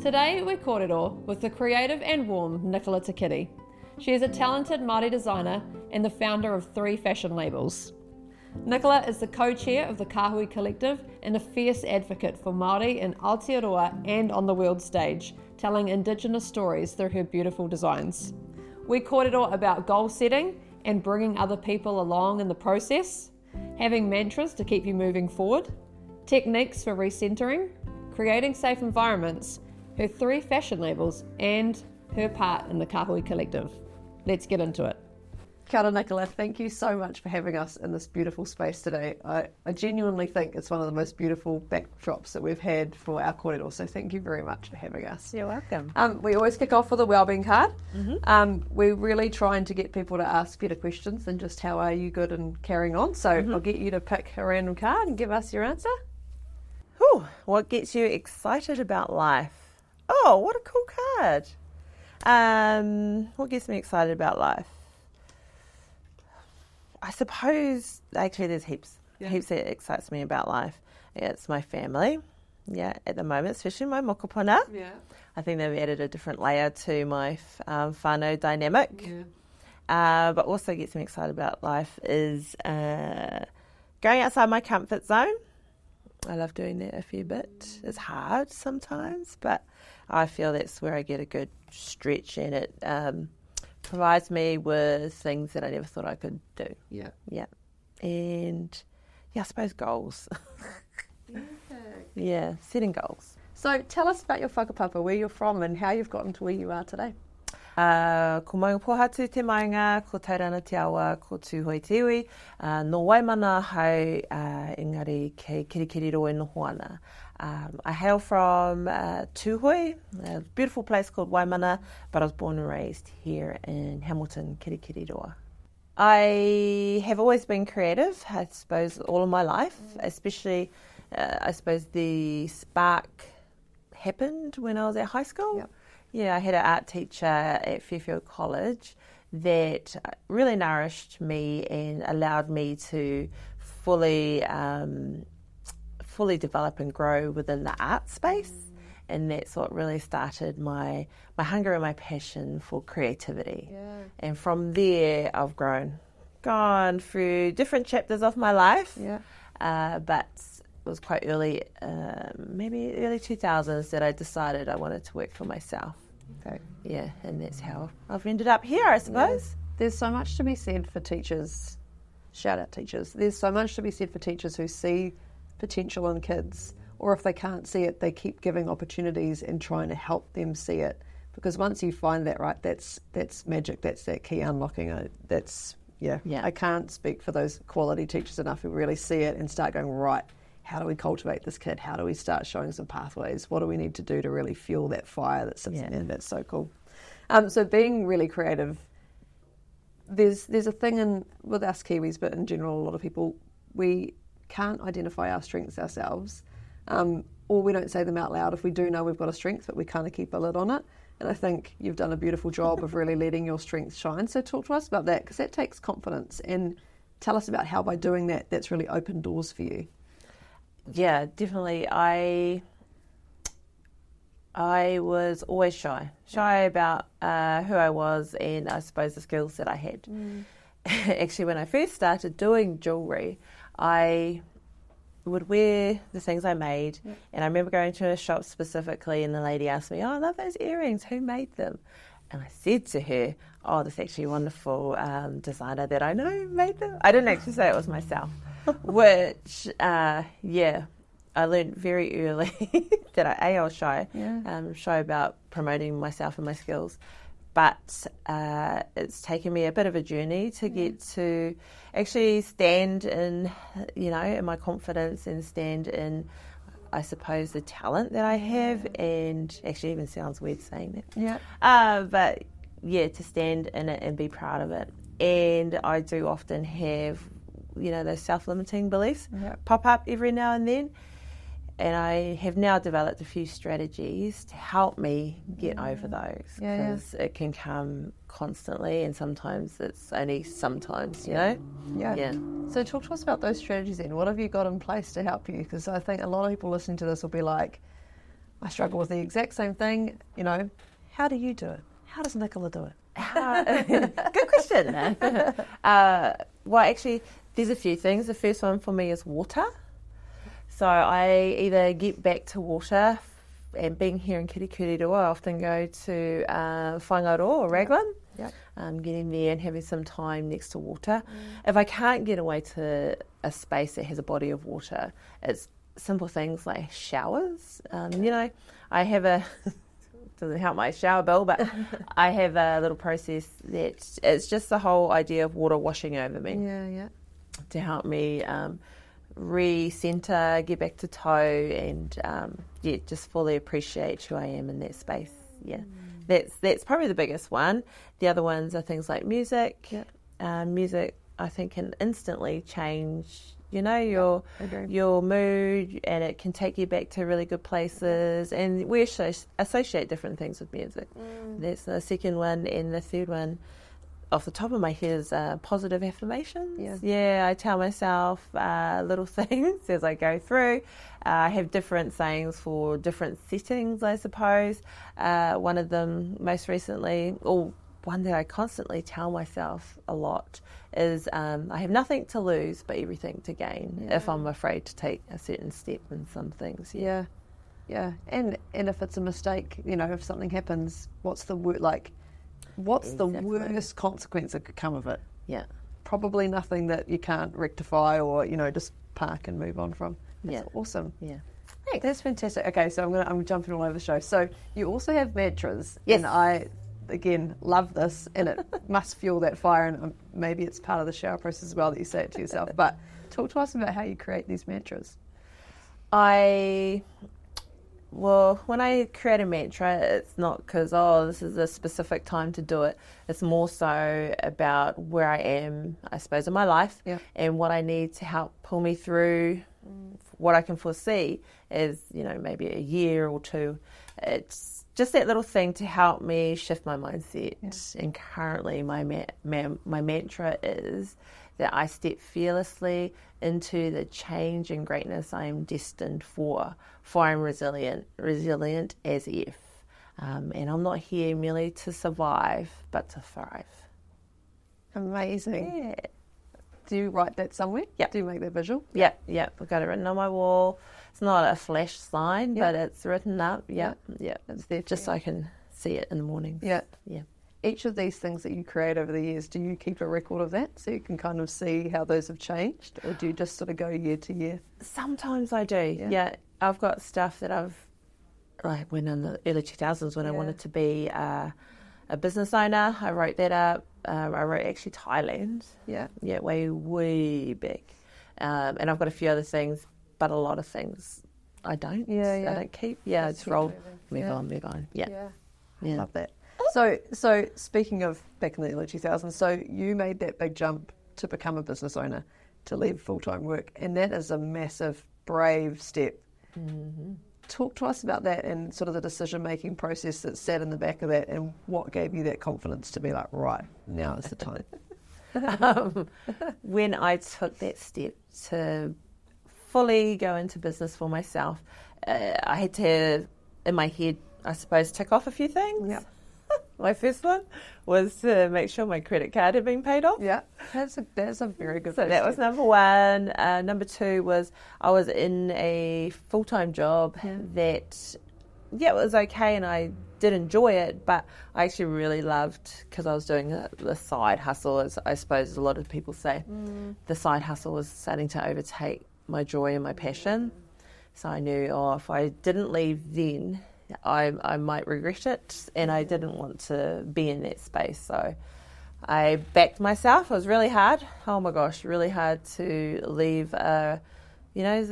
Today we're kōrero with the creative and warm Nichola Te Kiri. She is a talented Māori designer and the founder of 3 fashion labels. Nichola is the co-chair of the Kahui Collective and a fierce advocate for Māori in Aotearoa and on the world stage, telling Indigenous stories through her beautiful designs. We kōrero about goal setting and bringing other people along in the process, having mantras to keep you moving forward, techniques for recentering, creating safe environments, her 3 fashion labels, and her part in the Kahui Collective. Let's get into it. Kia ora, Nichola. Thank you so much for having us in this beautiful space today. I genuinely think it's one of the most beautiful backdrops that we've had for our kōrero, so thank you very much for having us. You're welcome. We always kick off with a wellbeing card. We're really trying to get people to ask better questions than just how are you good and carrying on, so I'll get you to pick a random card and give us your answer. Whew, what gets you excited about life? Oh, what a cool card. What gets me excited about life? I suppose, actually, there's heaps that excites me about life. It's my family, at the moment, especially my mokopuna. I think they've added a different layer to my whānau dynamic. But also gets me excited about life is going outside my comfort zone. I love doing that a fair bit. It's hard sometimes, but I feel that's where I get a good stretch, and it provides me with things that I never thought I could do. And I suppose goals. Setting goals. So tell us about your whakapapa, where you're from and how you've gotten to where you are today. Ko maunga pohatu te mainga, ko taurana te awa, ko tūhoi te iwi, no Waimana hau, engari kei kirikiriro e noho ana. I hail from Tūhoi, a beautiful place called Waimana, but I was born and raised here in Hamilton, Kirikiriroa. I have always been creative, I suppose, all of my life, especially, I suppose, the spark happened when I was at high school. I had an art teacher at Fairfield College that really nourished me and allowed me to fully develop and grow within the art space. And that's what really started my hunger and my passion for creativity. And from there, I've gone through different chapters of my life. But it was quite early, maybe early 2000s, that I decided I wanted to work for myself. And that's how I've ended up here, I suppose. There's so much to be said for teachers. Shout out teachers. There's so much to be said for teachers who see potential in kids, or if they can't see it, they keep giving opportunities and trying to help them see it. Because once you find that, right, that's magic. That's that key unlocking. I can't speak for those quality teachers enough who really see it and start going, right, how do we cultivate this kid? How do we start showing some pathways? What do we need to do to really fuel that fire that sits in there? That's so cool. So being really creative, there's a thing with us Kiwis, but in general, a lot of people, we can't identify our strengths ourselves, or we don't say them out loud if we do know we've got a strength, but we kind of keep a lid on it. And I think you've done a beautiful job of really letting your strengths shine. So talk to us about that, because that takes confidence, and tell us about how by doing that, that's really opened doors for you. Yeah, definitely. I was always shy about who I was, and I suppose the skills that I had. Actually, when I first started doing jewellery, I would wear the things I made, and I remember going to a shop specifically, and the lady asked me, "Oh, I love those earrings, who made them?" And I said to her, "Oh, this actually a wonderful designer that I know made them." I didn't actually say it was myself, which, I learned very early that I was shy, shy about promoting myself and my skills. But it's taken me a bit of a journey to get to actually stand in, in my confidence, and stand in, I suppose, the talent that I have. And actually even sounds weird saying that. But to stand in it and be proud of it. And I do often have, those self-limiting beliefs pop up every now and then. And I have now developed a few strategies to help me get over those, because it can come constantly, and sometimes it's only sometimes, you know? So talk to us about those strategies then. What have you got in place to help you? Because I think a lot of people listening to this will be like, I struggle with the exact same thing. You know, how do you do it? How does Nichola do it? Good question. Well, actually, there's a few things. The first one for me is water. So I either get back to water, and being here in Kirikuriro, I often go to Whangaroa or Raglan. Yep. Getting there and having some time next to water. If I can't get away to a space that has a body of water, it's simple things like showers. You know, I have a doesn't help my shower bill, but I have a little process that it's just the whole idea of water washing over me. Yeah. To help me re-centre, get back to toe, and just fully appreciate who I am in that space. Yeah, that's probably the biggest one. The other ones are things like music. Yeah. Music, I think, can instantly change, you know, your mood, and it can take you back to really good places. And we associate different things with music. That's the second one, and the third one, off the top of my head, is positive affirmations. Yeah, I tell myself little things as I go through. I have different sayings for different settings, I suppose. One of them most recently, or one that I constantly tell myself a lot, is I have nothing to lose but everything to gain if I'm afraid to take a certain step in some things. Yeah. And if it's a mistake, you know, if something happens, what's the worst consequence that could come of it? Yeah. Probably nothing that you can't rectify or, you know, just park and move on from. That's awesome. Yeah. Thanks. That's fantastic. Okay, so I'm jumping all over the show. So you also have mantras. Yes. And I, again, love this, and it must fuel that fire, and maybe it's part of the shower process as well that you say it to yourself. But talk to us about how you create these mantras. Well, when I create a mantra, it's not because, this is a specific time to do it. It's more so about where I am, I suppose, in my life, and what I need to help pull me through what I can foresee is, you know, maybe a year or two. It's just that little thing to help me shift my mindset. Yeah. And currently my mantra is that I step fearlessly into the change and greatness I am destined for I'm resilient as if. And I'm not here merely to survive, but to thrive. Amazing. Yeah. Do you write that somewhere? Yeah. Do you make that visual? Yeah. I've got it written on my wall. It's not a flash sign, but it's written up. Yeah. It's there just so I can see it in the morning. Yeah. Yeah. Each of these things that you create over the years, do you keep a record of that so you can kind of see how those have changed, or do you just sort of go year to year? Sometimes I do. Yeah. I've got stuff that when in the early 2000s when I wanted to be a business owner, I wrote that up. I wrote actually Thailand. Yeah, way big. And I've got a few other things, but a lot of things I don't. I don't keep. Yeah, it's rolled. Move on. Yeah. Love that. So speaking of back in the early 2000s, so you made that big jump to become a business owner, to leave full-time work, and that is a massive, brave step. Mm-hmm. Talk to us about that and sort of the decision-making process that sat in the back of that, and what gave you that confidence to be like, right, now is the time. When I took that step to fully go into business for myself, I had to, in my head, I suppose, tick off a few things. Yeah. My first one was to make sure my credit card had been paid off. Yeah, that's a very good. So that was number one. Number two was I was in a full-time job that, it was okay, and I did enjoy it, but I actually really loved, because I was doing the side hustle, as I suppose a lot of people say. The side hustle was starting to overtake my joy and my passion. So I knew, if I didn't leave then, I might regret it, and I didn't want to be in that space. So I backed myself. It was really hard. Oh my gosh, really hard to leave, the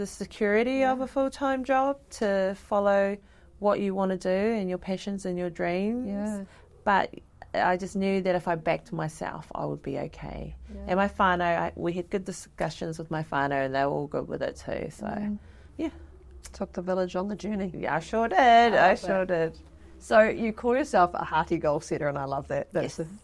security of a full-time job to follow what you want to do and your passions and your dreams. Yeah. But I just knew that if I backed myself, I would be okay. Yeah. And my whānau, we had good discussions with my whānau, and they were all good with it too. So, took the village on the journey. Yeah, I sure did. I sure did. So you call yourself a hearty goal setter, and I love that.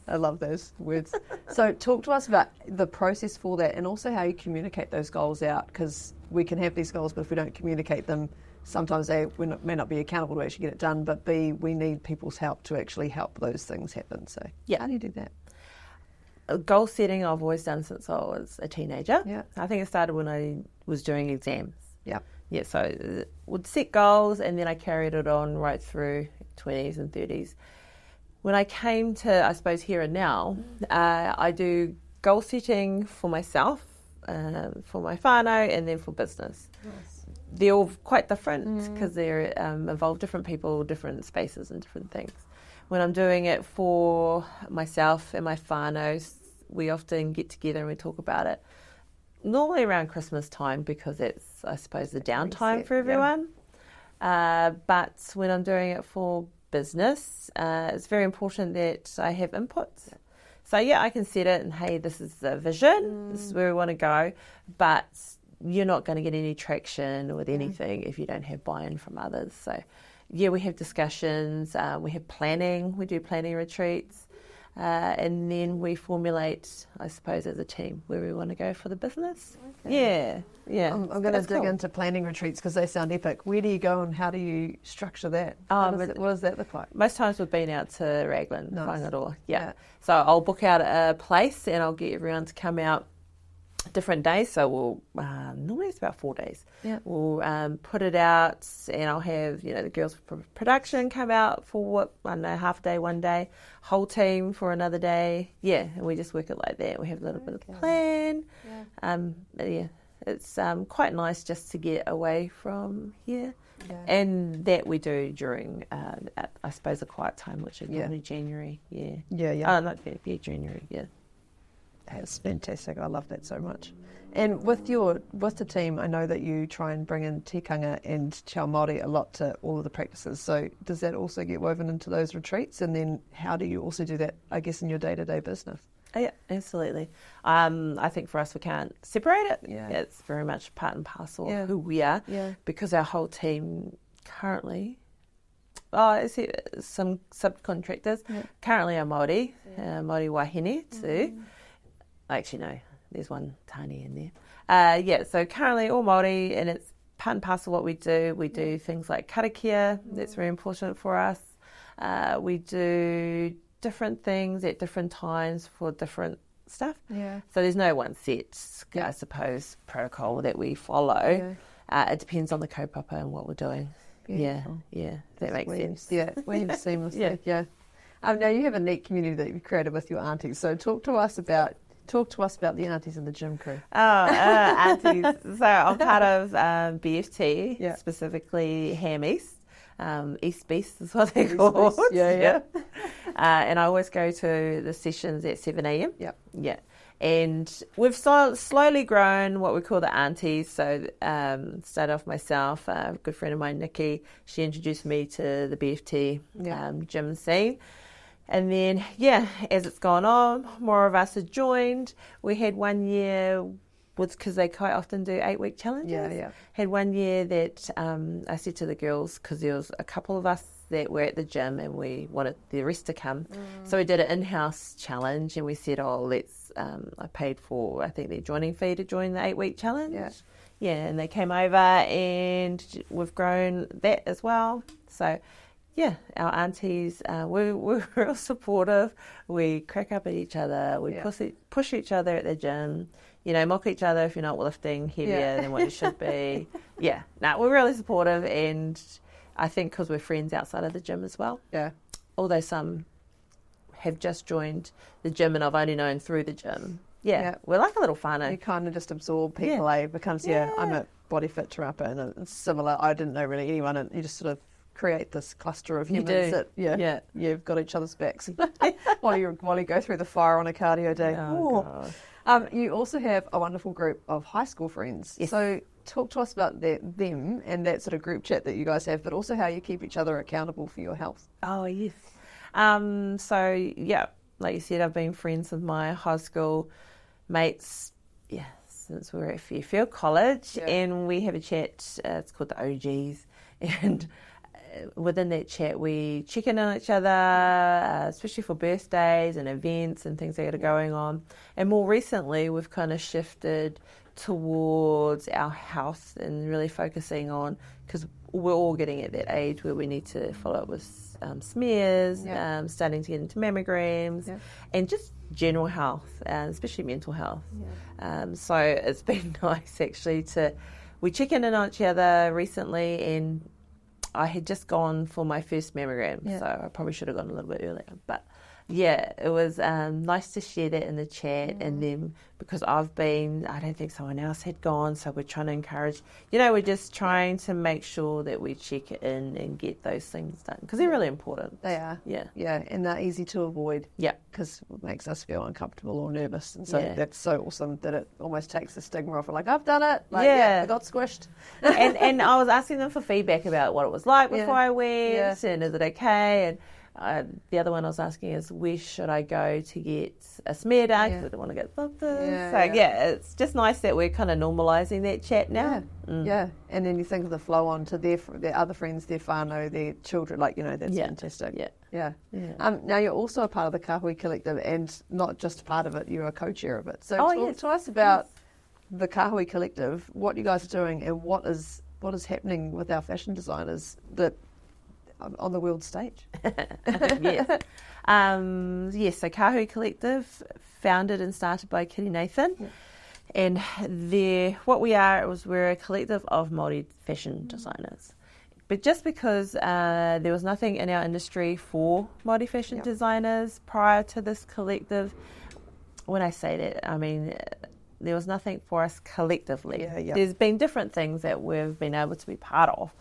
I love those words. So talk to us about the process for that, and also how you communicate those goals out, because we can have these goals, but if we don't communicate them, sometimes they may not be accountable to actually get it done, but B, we need people's help to actually help those things happen. So how do you do that? Goal setting I've always done since I was a teenager. Yeah. I think it started when I was doing exams. Yeah. Yeah, so would set goals and then I carried it on right through 20s and 30s. When I came to, I suppose, here and now, I do goal setting for myself, for my whānau, and then for business. Nice. They're all quite different because they involve different people, different spaces and different things. When I'm doing it for myself and my whānau, we often get together and we talk about it. Normally around Christmas time because it's, I suppose, the downtime for everyone. Yeah. But when I'm doing it for business, it's very important that I have inputs. So, I can set it and, hey, this is the vision, this is where we want to go, but you're not going to get any traction with anything if you don't have buy-in from others. So, we have discussions, we have planning, we do planning retreats, and then we formulate, I suppose, as a team where we want to go for the business. Okay. Yeah. I'm going to dig into planning retreats because they sound epic. Where do you go and how do you structure that? What does that look like? Most times we've been out to Raglan, Whangaroa. Yeah. So I'll book out a place and I'll get everyone to come out different days. So we'll, normally it's about 4 days. Yeah. We'll put it out and I'll have, the girls from production come out for, half a day, 1 day, whole team for another day. Yeah, and we just work it like that. We have a little bit of a plan. Yeah. It's quite nice just to get away from here. Yeah. And that we do during, I suppose, a quiet time, which is normally January. Yeah. January, yeah. That's fantastic. I love that so much. And with the team, I know that you try and bring in tikanga and te ao Māori a lot to all of the practices. So does that also get woven into those retreats? And then how do you also do that, I guess, in your day-to-day business? Yeah, absolutely. I think for us, we can't separate it. Yeah. It's very much part and parcel of who we are. Yeah. Because our whole team currently, some subcontractors, currently are Māori, Māori wahine too. Actually, no, there's one Tāne in there. So currently all Māori, and it's part and parcel what we do. We do things like karakia, that's very important for us. We do different things at different times for different stuff. Yeah. So there's no one set, I suppose, protocol that we follow. Yeah. It depends on the kaupapa and what we're doing. Beautiful. Yeah. That makes sense. Yeah, weave seamlessly. Yeah. Now you have a neat community that you've created with your aunties. So talk to us about the aunties in the gym crew. Aunties. So I'm part of BFT, specifically Ham East. East Beast is what they're called. Yeah. And I always go to the sessions at 7 a.m. Yep. Yeah. And we've slowly grown what we call the aunties. So started off myself, a good friend of mine, Nikki, she introduced me to the BFT gym scene. And then, as it's gone on, more of us have joined. We had 1 year, because they quite often do 8-week challenges. Yeah. Had 1 year that I said to the girls, because there was a couple of us that were at the gym and we wanted the rest to come. So we did an in-house challenge and we said, I paid for, I think, their joining fee to join the 8-week challenge. Yeah, and they came over and we've grown that as well. So, our aunties, we're real supportive. We crack up at each other. We push each other at the gym. Mock each other if you're not lifting heavier than what you should be. We're really supportive, and I think because we're friends outside of the gym as well. Yeah. Although some have just joined the gym and I've only known through the gym. We're like a little whānau. You kind of just absorb people, Because, I'm a body fit Tarapa and it's similar. I didn't know really anyone, and you just sort of create this cluster of humans that you've got each other's backs while you go through the fire on a cardio day. You also have a wonderful group of high school friends. Yes. So talk to us about them and that sort of group chat that you guys have, but also how you keep each other accountable for your health. Oh, yes. Like you said, I've been friends with my high school mates, since we were at Fairfield College, and we have a chat, it's called the OGs, and within that chat, we check in on each other, especially for birthdays and events and things that are going on. And more recently, we've kind of shifted towards our health and really focusing on, because we're all getting at that age where we need to follow up with smears, starting to get into mammograms, and just general health, especially mental health. So it's been nice actually we check in on each other recently, and I had just gone for my first mammogram, so I probably should have gone a little bit earlier. But yeah, it was nice to share that in the chat, and then because I don't think someone else had gone, so we're trying to encourage, we're just trying to make sure that we check in and get those things done, because they're really important. They are. Yeah, and they're easy to avoid. Yeah. Because it makes us feel uncomfortable or nervous, and so that's so awesome that it almost takes the stigma off. Like, I've done it. Like, I got squished. and I was asking them for feedback about what it was like before I went, and is it okay, and the other one I was asking is, where should I go to get a smear done, because I don't want to get doctors. It's just nice that we're kind of normalising that chat now. And then you think of the flow on to their other friends, their whānau, their children, that's fantastic. Now you're also a part of the Kahui Collective, and not just a part of it, you're a co-chair of it. So talk to us about the Kahui Collective, what you guys are doing, and what is happening with our fashion designers on the world stage. So Kahui Collective, founded and started by Kitty Nathan, and we're a collective of Māori fashion designers. But just because there was nothing in our industry for Māori fashion designers prior to this collective, when I say that, I mean there was nothing for us collectively. There's been different things that we've been able to be part of,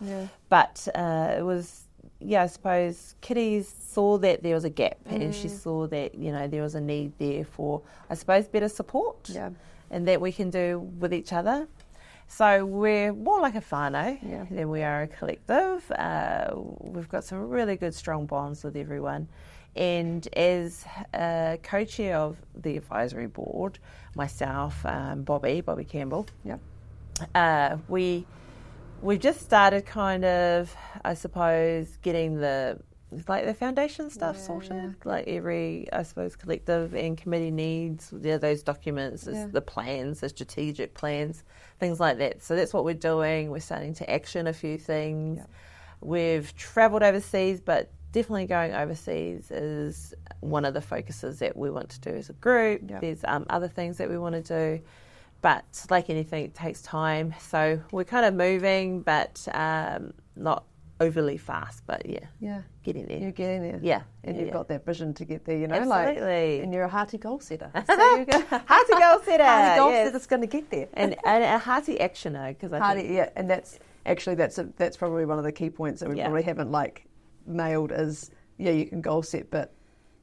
but it was, I suppose Kitty saw that there was a gap, and she saw that, there was a need there for, I suppose, better support, and that we can do with each other. So we're more like a whānau than we are a collective. We've got some really good, strong bonds with everyone. And as co-chair of the advisory board, myself, Bobby Campbell, we've just started kind of, I suppose, getting the foundation stuff sorted. Like every, I suppose, collective and committee needs those documents, the plans, the strategic plans, things like that. So that's what we're doing. We're starting to action a few things. We've travelled overseas, but definitely going overseas is one of the focuses that we want to do as a group. There's other things that we want to do. But like anything, it takes time. So we're kind of moving, but not overly fast. But getting there. You're getting there. Yeah. And you've got that vision to get there, Absolutely. And you're a hearty goal setter. So you go. Hearty goal setter. Hearty goal setter's going to get there. And a hearty actioner. And that's actually, that's probably one of the key points that we probably haven't nailed is, you can goal set, but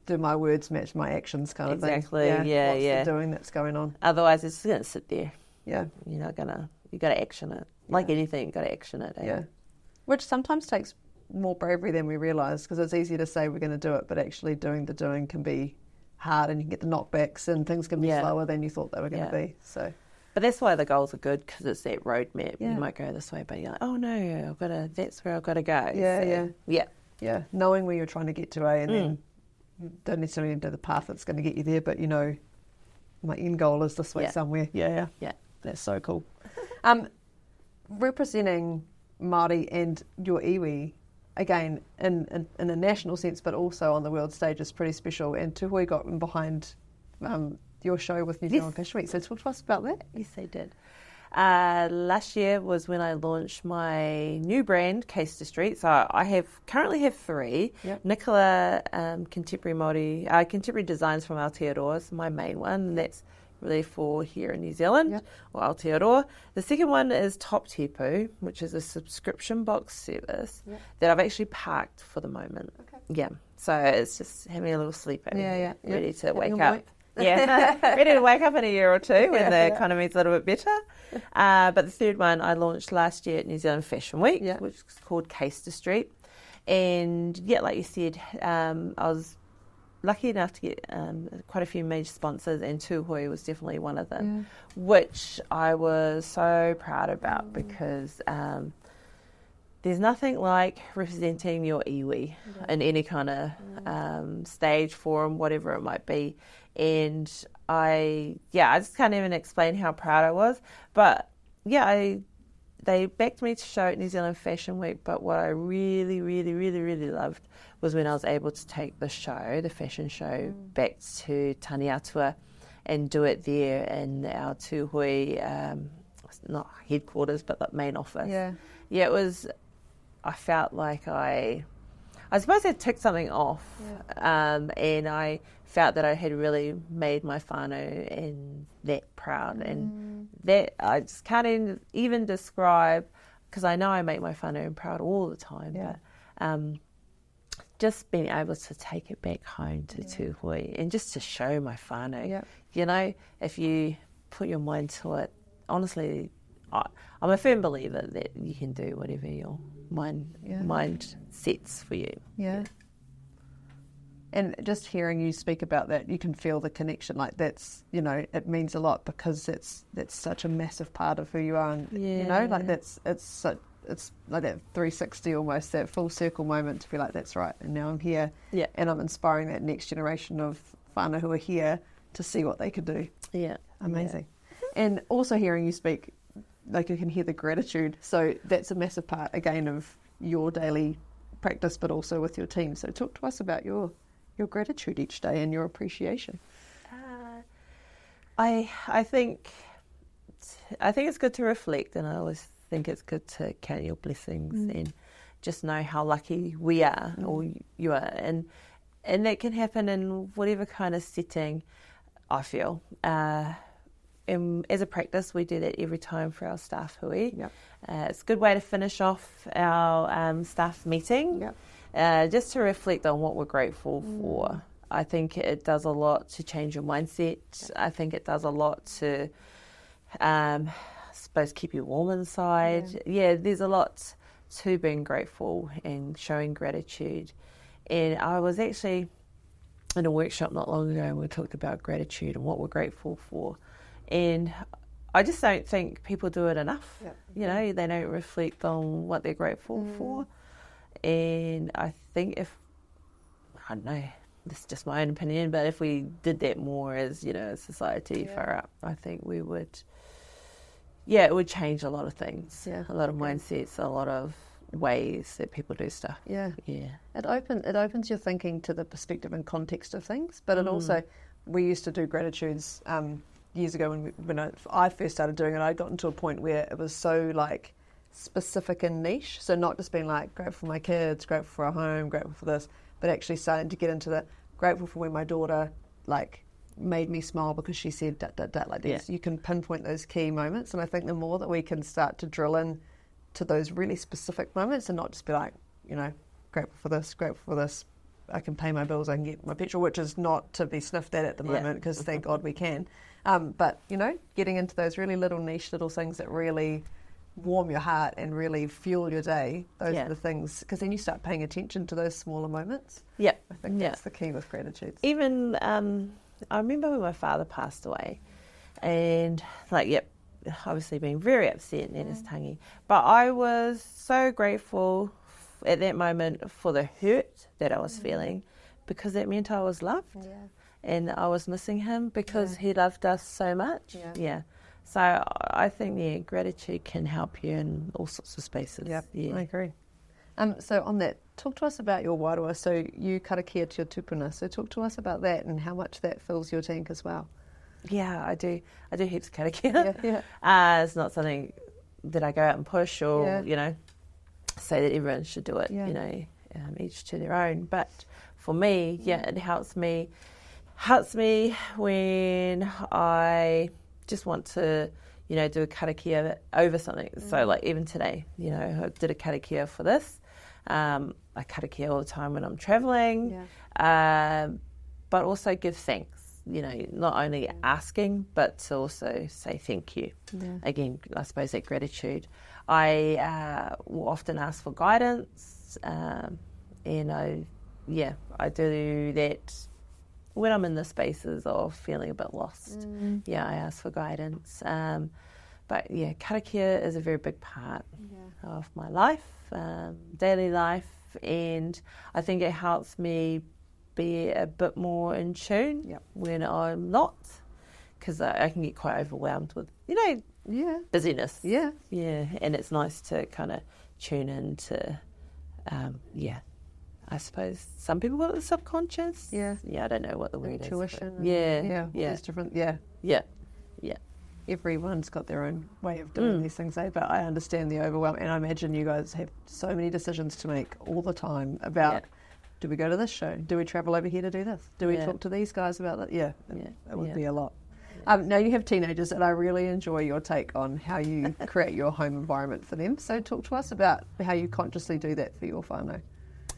do my words match my actions kind of thing. Exactly, What's the doing that's going on? Otherwise, it's just going to sit there. Yeah. You're not going to, you got to action it. Like anything, you got to action it. Yeah. Which sometimes takes more bravery than we realise, because it's easy to say we're going to do it, but actually doing can be hard, and you can get the knockbacks, and things can be slower than you thought they were going to be. So. But that's why the goals are good, because it's that roadmap. You might go this way, but you're like, oh no, that's where I've got to go. Yeah. Knowing where you're trying to get to, and then don't necessarily do the path that's going to get you there, but my end goal is this way somewhere. Yeah. That's so cool. Representing Māori and your iwi, again, in a national sense, but also on the world stage, is pretty special. And Tuhui got in behind your show with New Zealand Fashion Week. So talk to us about that. Yes, they did. Last year was when I launched my new brand, Case to Street. So I currently have 3. Nichola Contemporary Designs from Aotearoa is my main one, and that's really for here in New Zealand, or Aotearoa. The second one is Top Tepu, which is a subscription box service that I've actually parked for the moment. So it's just having a little sleepover, ready to wake up. Ready to wake up in a year or two when the economy's a little bit better. But the third one I launched last year at New Zealand Fashion Week, which is called Case to Street. And like you said, I was lucky enough to get quite a few major sponsors, and Tuhui was definitely one of them, which I was so proud about, because there's nothing like representing your iwi in any kind of stage, forum, whatever it might be. And I just can't even explain how proud I was. But they backed me to show at New Zealand Fashion Week. But what I really, really, really, really loved was when I was able to take the fashion show, back to Taniatua and do it there in our Tūhui, not headquarters, but the main office. Yeah, it was. I felt like I suppose I ticked something off, and I felt that I had really made my whānau and that proud, and that I just can't even describe, because I know I make my whānau proud all the time, but just being able to take it back home to Tūhui and just to show my whānau, you know, if you put your mind to it, honestly, I'm a firm believer that you can do whatever your mind sets for you. And just hearing you speak about that, you can feel the connection. Like that's, you know, it means a lot because that's such a massive part of who you are. And, you know, like it's like that 360 almost, that full circle moment to be like, that's right. And now I'm here and I'm inspiring that next generation of whānau who are here to see what they could do. Amazing. And also hearing you speak, like you can hear the gratitude. So that's a massive part, again, of your daily practice, but also with your team. So talk to us about your gratitude each day and your appreciation. I think it's good to reflect, and I always think it's good to count your blessings and just know how lucky we are, or you are. And that can happen in whatever kind of setting, I feel. As a practice, we do that every time for our staff hui. It's a good way to finish off our staff meeting, just to reflect on what we're grateful for. I think it does a lot to change your mindset. I think it does a lot to, I suppose, keep you warm inside. There's a lot to being grateful and showing gratitude. And I was actually in a workshop not long ago, and we talked about gratitude and what we're grateful for. And I just don't think people do it enough. You know, they don't reflect on what they're grateful for. And I think I don't know, this is just my own opinion, but if we did that more as, you know, a society far up, I think we would, it would change a lot of things. A lot of mindsets, a lot of ways that people do stuff. It opens your thinking to the perspective and context of things, but it also, we used to do gratitudes years ago when I first started doing it. I'd gotten to a point where it was so like specific and niche, so not just being like grateful for my kids, grateful for our home, grateful for this, but actually starting to get into the grateful for when my daughter like made me smile because she said like this. You can pinpoint those key moments, and I think the more that we can start to drill in to those really specific moments and not just be like, you know, grateful for this, I can pay my bills, I can get my petrol, which is not to be sniffed at the moment, because thank God we can. But, you know, getting into those really little niche little things that really warm your heart and really fuel your day, those are the things, because then you start paying attention to those smaller moments. I think that's the key with gratitude. Even, I remember when my father passed away, and like, obviously being very upset in his tangi, but I was so grateful at that moment for the hurt that I was feeling, because that meant I was loved. And I was missing him because he loved us so much. So I think, gratitude can help you in all sorts of spaces. I agree. So on that, talk to us about your wairua. So you karakia to your tupuna. So talk to us about that and how much that fills your tank as well. I do heaps of karakia. It's not something that I go out and push or, you know, say that everyone should do it, you know, each to their own. But for me, it helps me when I just want to, you know, do a karakia over something. So like even today, you know, I did a karakia for this. I karakia all the time when I'm travelling, but also give thanks, you know, not only asking, but to also say thank you. Again, I suppose that gratitude. I will often ask for guidance, and I do that when I'm in the spaces of feeling a bit lost. I ask for guidance. But yeah, karakia is a very big part of my life, daily life, and I think it helps me be a bit more in tune when I'm not, because I can get quite overwhelmed with, busyness. Yeah. Yeah, and it's nice to kind of tune into, I suppose some people call it the subconscious. Yeah. Yeah, I don't know what the word Intuition. is. Yeah. There's different, Yeah. Everyone's got their own way of doing these things, but I understand the overwhelm, and I imagine you guys have so many decisions to make all the time about, do we go to this show? Do we travel over here to do this? Do we talk to these guys about that? Yeah, it would be a lot. Now you have teenagers, and I really enjoy your take on how you create your home environment for them. So talk to us about how you consciously do that for your whānau.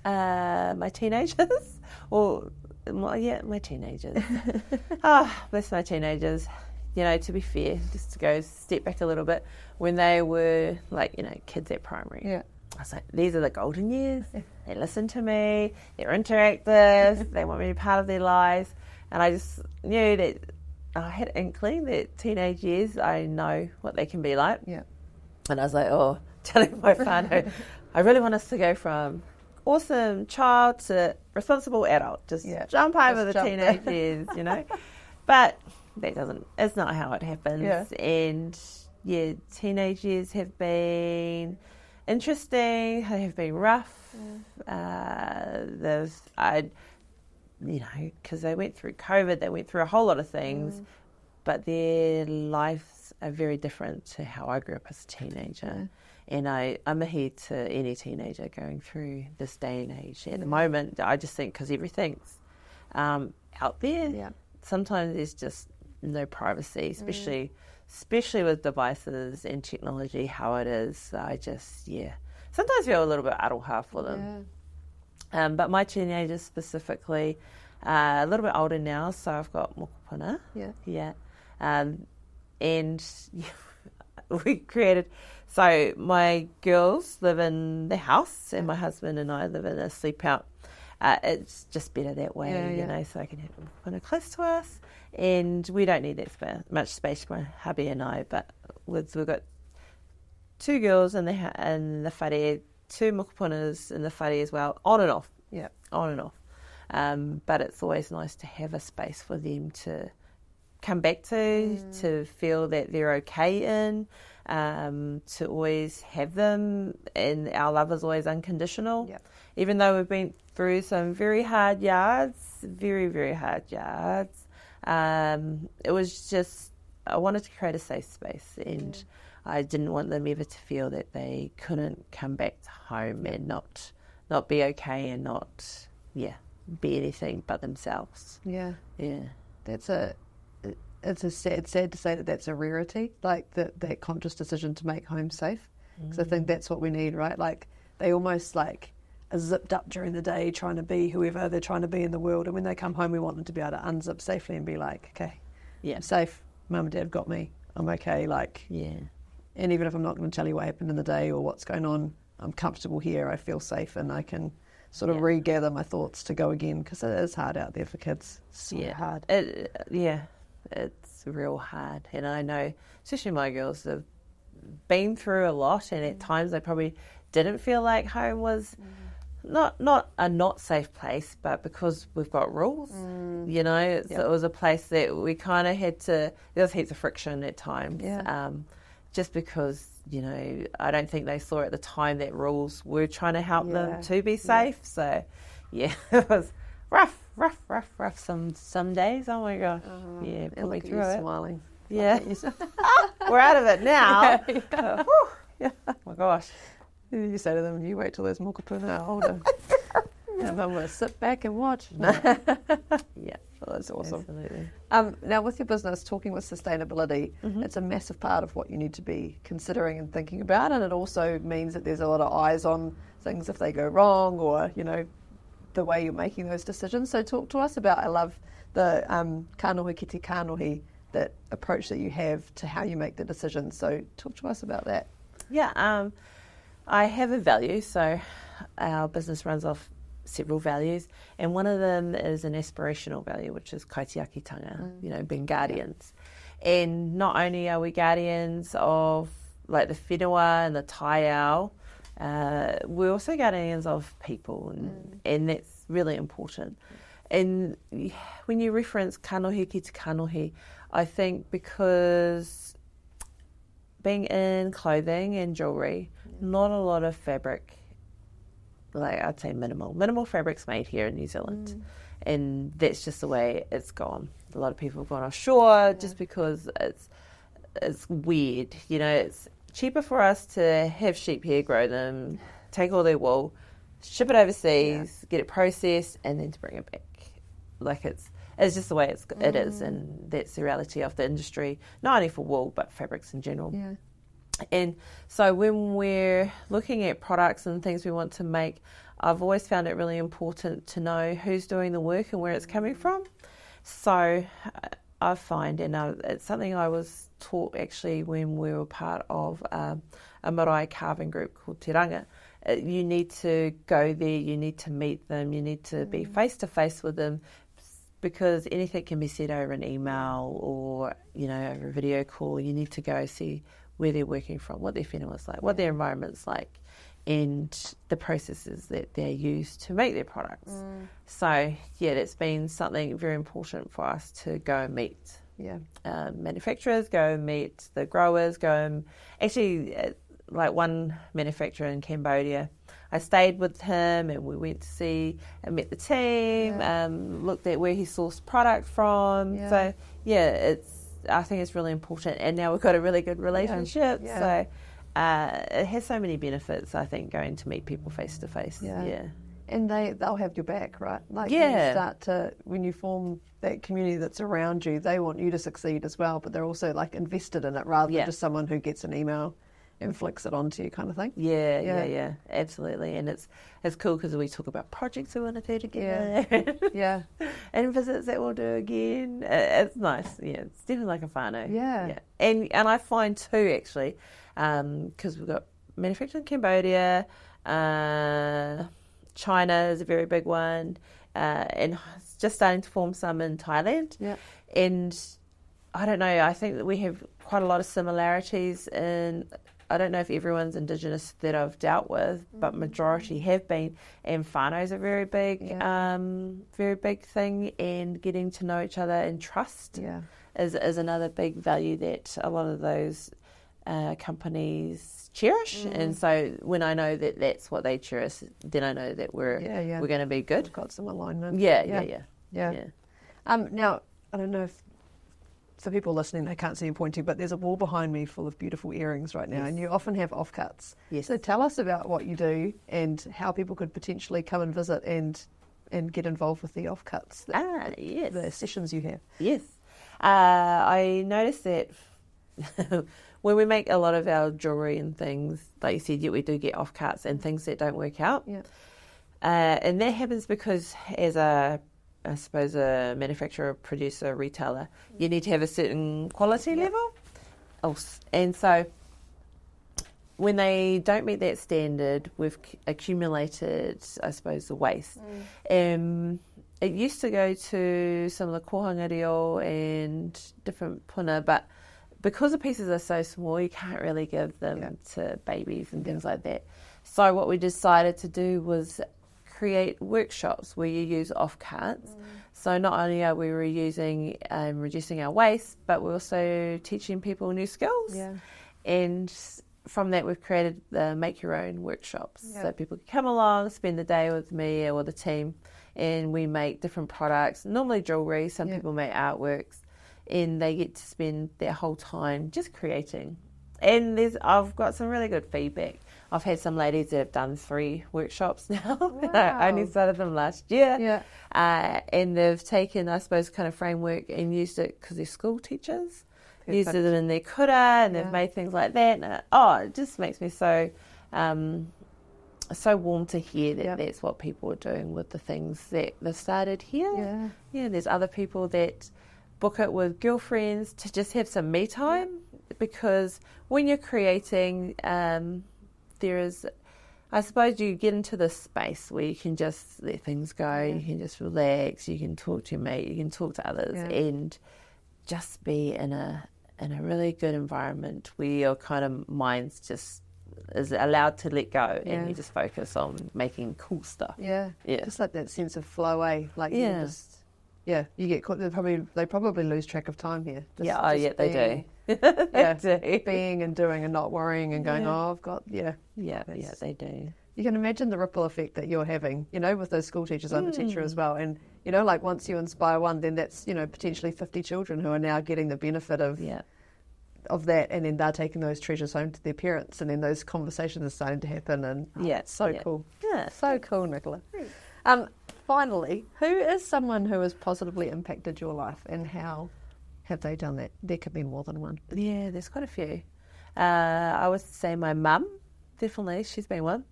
My teenagers? My teenagers. Bless my teenagers. To be fair, just to go step back a little bit, when they were kids at primary, I was like, these are the golden years. They listen to me, they're interactive, they want me to be part of their lives. And I just knew that I had an inkling that teenage years, I know what they can be like. Yeah. And I was like, telling my whānau, I really want us to go from awesome child to responsible adult. Just jump over the teenage years, But it's not how it happens. Yeah. And teenage years have been interesting, they have been rough. Because they went through COVID, they went through a whole lot of things, but their lives are very different to how I grew up as a teenager. And I'm here to any teenager going through this day and age. At the moment, I just think because everything's out there, sometimes there's just no privacy, especially with devices and technology, how it is. I just, sometimes feel a little bit aroha for them. But my teenagers specifically, a little bit older now, so I've got mokopuna. And we created, so my girls live in the house and my husband and I live in a sleep out. It's just better that way, so I can have mokopuna close to us. And we don't need that much space for my hubby and I, but we've got two girls in the whare, two mokopunas in the whare as well, on and off. Yeah, on and off. But it's always nice to have a space for them to come back to feel that they're okay in, to always have them, and our love is always unconditional. Yep. Even though we've been through some very hard yards, very, very hard yards, it was just, I wanted to create a safe space, and I didn't want them ever to feel that they couldn't come back to home and not be okay and not, be anything but themselves. Yeah. Yeah. It's sad to say that that's a rarity, like that conscious decision to make home safe. Because I think that's what we need, right? Like, they almost like are zipped up during the day trying to be whoever they're trying to be in the world. And when they come home, we want them to be able to unzip safely and be like, okay, I'm safe. Mum and Dad got me. I'm okay. And even if I'm not going to tell you what happened in the day or what's going on, I'm comfortable here. I feel safe, and I can sort of regather my thoughts to go again, because it is hard out there for kids. So hard. It's real hard. And I know, especially my girls have been through a lot, and at times they probably didn't feel like home was not a not safe place, but because we've got rules, it was a place that we kind of had to, there was heaps of friction at times. Just because, I don't think they saw at the time that rules were trying to help them to be safe. So, it was rough some days. Oh my gosh. Put me through it. Smiling. Yeah. We're out of it now. Oh my gosh. You say to them, you wait till there's mokopuna are older. And I'm going to sit back and watch. No. Well, that's awesome. Absolutely. Now, with your business, talking with sustainability, it's a massive part of what you need to be considering and thinking about, and it also means that there's a lot of eyes on things if they go wrong, or, the way you're making those decisions. So talk to us about, I love the kanohi ki te kanohi, that approach that you have to how you make the decisions. So talk to us about that. Yeah, I have a value, so our business runs off several values, and one of them is an aspirational value, which is kaitiakitanga, being guardians. And not only are we guardians of like the whenua and the taiao, we're also guardians of people, and that's really important. And when you reference kanohi ki te kanohi, I think because being in clothing and jewellery, not a lot of fabric, like I'd say minimal fabric's made here in New Zealand, and that's just the way it's gone. A lot of people have gone offshore just because it's weird, you know. It's cheaper for us to have sheep here, grow them, take all their wool, ship it overseas, get it processed, and then to bring it back. Like it's just the way it is, and that's the reality of the industry, not only for wool but fabrics in general. Yeah. And so when we're looking at products and things we want to make, I've always found it really important to know who's doing the work and where it's coming from. So I find, and it's something I was taught actually when we were part of a marae carving group called Te Ranga. You need to go there, you need to meet them, you need to be face to face with them, because anything can be said over an email or, you know, over a video call. You need to go see where they're working from, what their whenua's like, what their environment's like, and the processes that they use to make their products. So, yeah, that's been something very important for us to go and meet manufacturers, go and meet the growers, go and actually, like one manufacturer in Cambodia, I stayed with him and we went to see and met the team, looked at where he sourced product from. So, I think it's really important. And now we've got a really good relationship. So it has so many benefits, I think, going to meet people face to face. And they'll have your back, right? Like you start to, when you form that community that's around you, they want you to succeed as well, but they're also like invested in it rather than just someone who gets an email and flicks it onto you kind of thing. Yeah, absolutely. And it's cool because we talk about projects we want to do together. And visits that we'll do again. It's nice. Yeah, it's definitely like a whānau. Yeah. And I find too, actually, because we've got manufacturing in Cambodia, China is a very big one, and just starting to form some in Thailand. And I don't know, I think that we have quite a lot of similarities in, I don't know if everyone's Indigenous that I've dealt with, but majority have been, and whānau's a very big thing, and getting to know each other and trust is another big value that a lot of those companies cherish. And so when I know that that's what they cherish, then I know that we're going to be good. We've got some alignment. Now, I don't know if, for people listening, they can't see me pointing, but there's a wall behind me full of beautiful earrings right now, and you often have offcuts. So tell us about what you do and how people could potentially come and visit and get involved with the offcuts, the sessions you have. I noticed that when we make a lot of our jewellery and things, like you said, we do get offcuts and things that don't work out. And that happens because as a manufacturer, producer, retailer, you need to have a certain quality level. And so when they don't meet that standard, we've accumulated, I suppose, the waste. It used to go to some of the kohanga reo and different puna, but because the pieces are so small, you can't really give them to babies and things like that. So what we decided to do was create workshops where you use offcuts. So not only are we reusing and reducing our waste, but we're also teaching people new skills. And from that, we've created the Make Your Own workshops. So people can come along, spend the day with me or the team, and we make different products, normally jewellery, some people make artworks, and they get to spend their whole time just creating. And I've got some really good feedback. I've had some ladies that have done 3 workshops now. I only started them last year. And they've taken, I suppose, kind of framework and used it because they're school teachers. Used it in their kura, and they've made things like that. And it just makes me so warm to hear that that's what people are doing with the things that they've started here. There's other people that book it with girlfriends to just have some me time, because when you're creating, there is, I suppose, you get into this space where you can just let things go, you can just relax, you can talk to your mate, you can talk to others, and just be in a really good environment where your kind of mind's just is allowed to let go and you just focus on making cool stuff. Yeah. Just like that sense of flow, like you get caught. They probably lose track of time here. They do. They do. Being and doing and not worrying and going, I've got, they do. You can imagine the ripple effect that you're having, with those school teachers. I'm a teacher as well. And, like once you inspire one, then that's, potentially 50 children who are now getting the benefit of that. And then they're taking those treasures home to their parents. And then those conversations are starting to happen. And it's so cool. Yeah. So cool, Nichola. Finally, who is someone who has positively impacted your life and how have they done that? There could be more than one. Yeah, there's quite a few. I would say my mum, definitely. She's been one.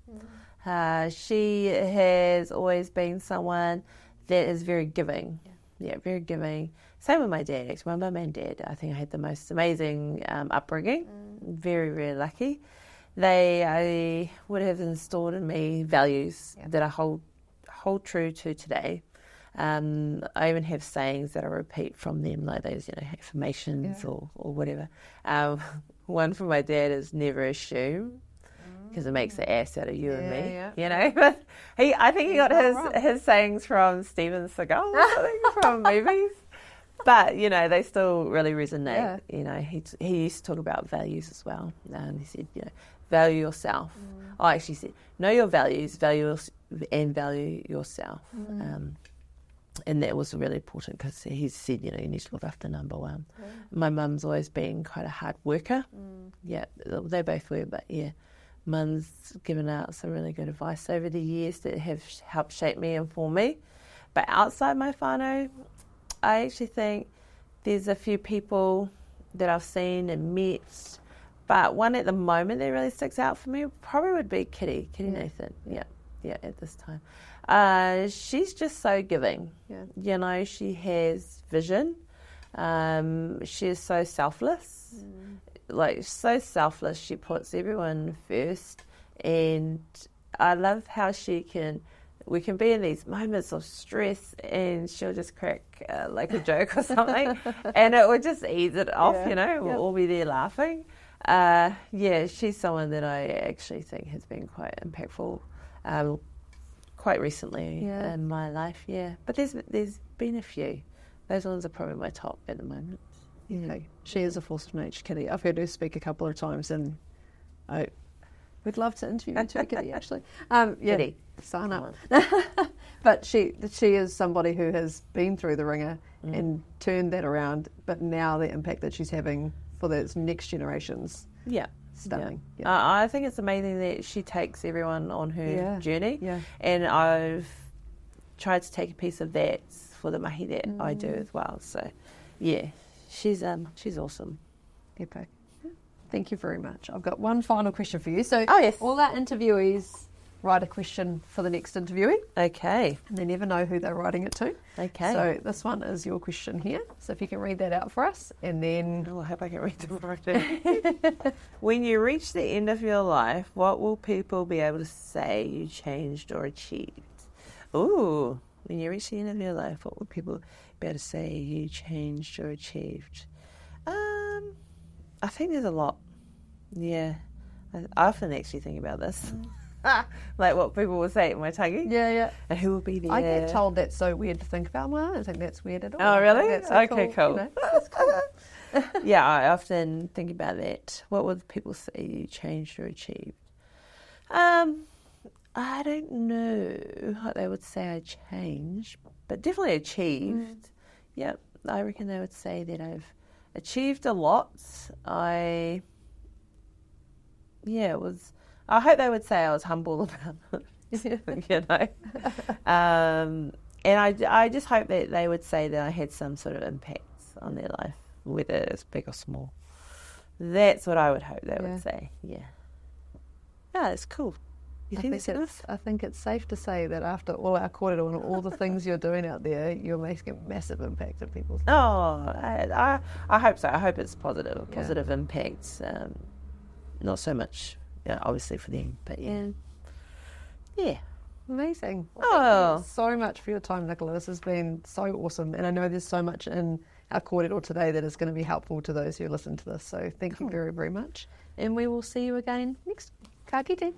She has always been someone that is very giving. Yeah, very giving. Same with my dad, actually. My mum and dad, I think I had the most amazing upbringing. Very, very lucky. I would have installed in me values that I hold true to today. I even have sayings that I repeat from them, like those, affirmations or whatever. One from my dad is never assume, because it makes the ass out of you and me, But I think he got his sayings from Steven Seagal or something, from movies. But, they still really resonate. He used to talk about values as well. He said, value yourself. I actually said, know your values, value yourself. And that was really important because he said, you need to look after number one. My mum's always been quite a hard worker. Yeah, they both were, but mum's given out some really good advice over the years that have helped shape me and form me. But outside my whānau, I actually think there's a few people that I've seen and met, but one at the moment that really sticks out for me probably would be Kitty Nathan. Yeah, at this time. She's just so giving. She has vision. She is so selfless. So selfless. She puts everyone first. And I love how we can be in these moments of stress and she'll just crack like a joke or something and it would just ease it off, we'll all be there laughing. She's someone that I actually think has been quite impactful quite recently in my life, But there's been a few. Those ones are probably my top at the moment. She is a force of nature, Kitty. I've heard her speak a couple of times and we'd love to interview you too, Kitty, actually. Kitty. Sign up. But she is somebody who has been through the ringer and turned that around, but now the impact that she's having for those next generations. Stunning. I think it's amazing that she takes everyone on her journey. And I've tried to take a piece of that for the mahi that I do as well. So, she's awesome. Epic. Thank you very much. I've got one final question for you. So, all our interviewees write a question for the next interviewee. Okay. And they never know who they're writing it to. Okay. So this one is your question here. So if you can read that out for us, and then... I hope I can read the right. When you reach the end of your life, what will people be able to say you changed or achieved? Ooh. When you reach the end of your life, what will people be able to say you changed or achieved? I think there's a lot. Yeah. I often actually think about this. Like what people will say at my tangi. And who will be there. I get told that's so weird to think about. Well, I don't think that's weird at all. Oh, really? Okay, cool. That's cool. I often think about that. What would people say you changed or achieved? I don't know what they would say I changed, but definitely achieved. I reckon they would say that I've achieved a lot. I hope they would say I was humble about it, and I just hope that they would say that I had some sort of impact on their life, whether it's big or small. That's what I would hope they would say. It's cool. You think that's enough? I think it's safe to say that after all our kōrero and all the things you're doing out there, you're making a massive impact on people's lives. I hope so. I hope it's positive impacts. Not so much, obviously for them, but Amazing. Well, thank you so much for your time, Nichola. This has been so awesome, and I know there's so much in our kōrero today that is going to be helpful to those who listen to this. So thank you very, very much. And we will see you again next. Ka kite.